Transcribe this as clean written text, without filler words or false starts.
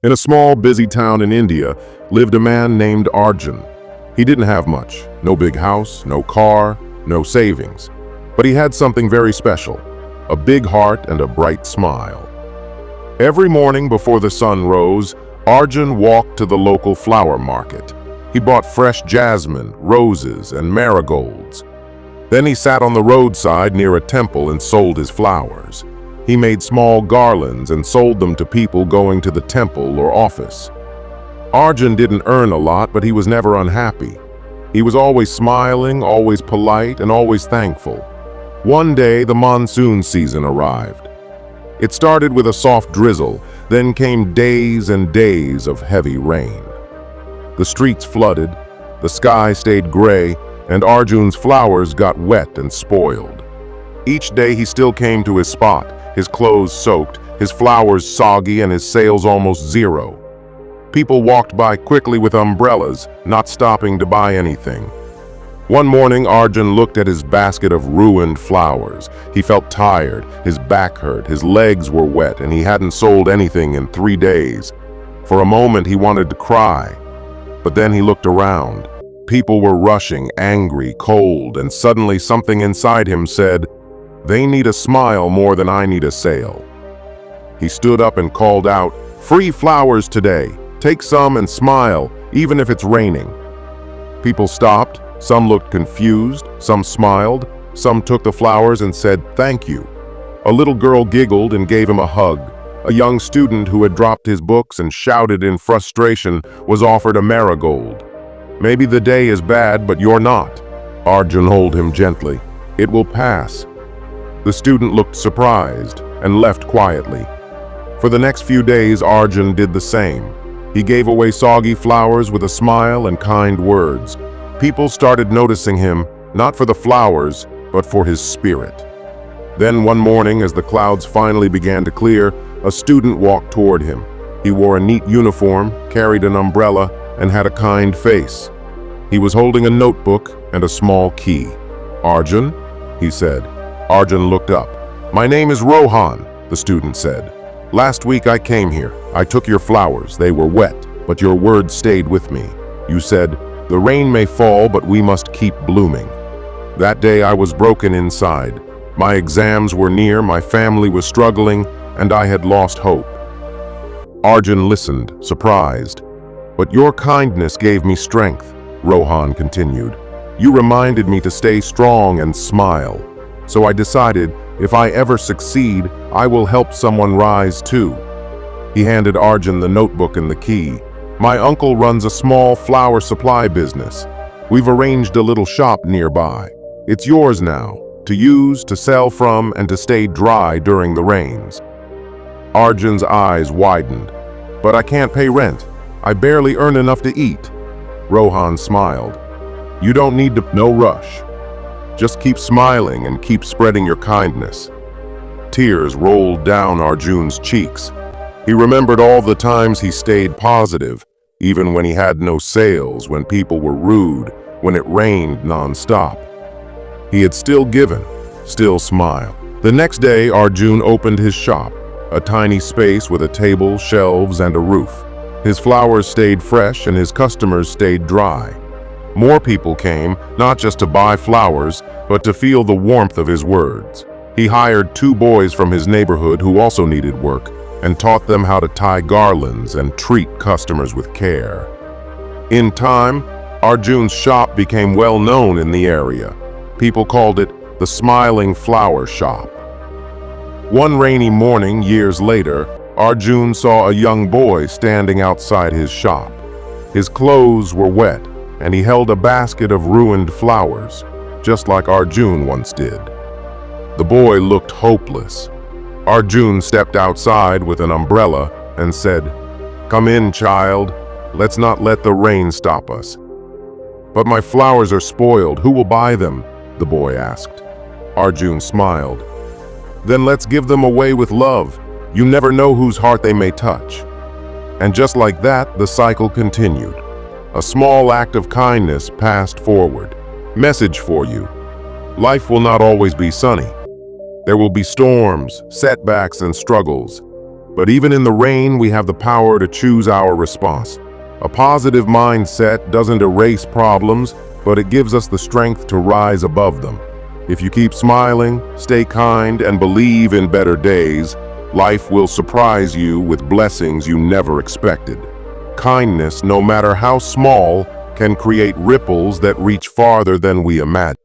In a small, busy town in India lived a man named Arjun. He didn't have much, no big house, no car, no savings. But he had something very special, a big heart and a bright smile. Every morning before the sun rose, Arjun walked to the local flower market. He bought fresh jasmine, roses, and marigolds. Then he sat on the roadside near a temple and sold his flowers. He made small garlands and sold them to people going to the temple or office. Arjun didn't earn a lot, but he was never unhappy. He was always smiling, always polite, and always thankful. One day, the monsoon season arrived. It started with a soft drizzle, then came days and days of heavy rain. The streets flooded, the sky stayed gray, and Arjun's flowers got wet and spoiled. Each day he still came to his spot, his clothes soaked, his flowers soggy, and his sales almost zero. People walked by quickly with umbrellas, not stopping to buy anything. One morning, Arjun looked at his basket of ruined flowers. He felt tired, his back hurt, his legs were wet, and he hadn't sold anything in 3 days. For a moment, he wanted to cry. But then he looked around. People were rushing, angry, cold, and suddenly something inside him said, "They need a smile more than I need a sale." He stood up and called out, "Free flowers today. Take some and smile, even if it's raining." People stopped. Some looked confused, some smiled, some took the flowers and said, "Thank you." A little girl giggled and gave him a hug. A young student who had dropped his books and shouted in frustration was offered a marigold. "Maybe the day is bad, but you're not." Arjun told him gently, "It will pass." The student looked surprised and left quietly. For the next few days, Arjun did the same. He gave away soggy flowers with a smile and kind words. People started noticing him, not for the flowers, but for his spirit. Then one morning, as the clouds finally began to clear, a student walked toward him. He wore a neat uniform, carried an umbrella, and had a kind face. He was holding a notebook and a small key. "Arjun?" he said. Arjun looked up. "My name is Rohan," the student said. "Last week I came here. I took your flowers. They were wet, but your words stayed with me. You said, 'The rain may fall, but we must keep blooming.' That day I was broken inside. My exams were near, my family was struggling, and I had lost hope." Arjun listened, surprised. "But your kindness gave me strength," Rohan continued. "You reminded me to stay strong and smile. So I decided, if I ever succeed, I will help someone rise too." He handed Arjun the notebook and the key. "My uncle runs a small flower supply business. We've arranged a little shop nearby. It's yours now, to use, to sell from, and to stay dry during the rains." Arjun's eyes widened. "But I can't pay rent. I barely earn enough to eat." Rohan smiled. "You don't need to, no rush. Just keep smiling and keep spreading your kindness." Tears rolled down Arjun's cheeks. He remembered all the times he stayed positive, even when he had no sales, when people were rude, when it rained nonstop. He had still given, still smiled. The next day, Arjun opened his shop, a tiny space with a table, shelves, and a roof. His flowers stayed fresh and his customers stayed dry. More people came, not just to buy flowers, but to feel the warmth of his words. He hired 2 boys from his neighborhood who also needed work, and taught them how to tie garlands and treat customers with care. In time, Arjun's shop became well known in the area. People called it the Smiling Flower Shop. One rainy morning, years later, Arjun saw a young boy standing outside his shop. His clothes were wet, and he held a basket of ruined flowers, just like Arjun once did. The boy looked hopeless. Arjun stepped outside with an umbrella and said, "Come in, child. Let's not let the rain stop us." "But my flowers are spoiled. Who will buy them?" the boy asked. Arjun smiled. "Then let's give them away with love. You never know whose heart they may touch." And just like that, the cycle continued. A small act of kindness passed forward. Message for you. Life will not always be sunny. There will be storms, setbacks, and struggles. But even in the rain, we have the power to choose our response. A positive mindset doesn't erase problems, but it gives us the strength to rise above them. If you keep smiling, stay kind, and believe in better days, life will surprise you with blessings you never expected. Kindness, no matter how small, can create ripples that reach farther than we imagine.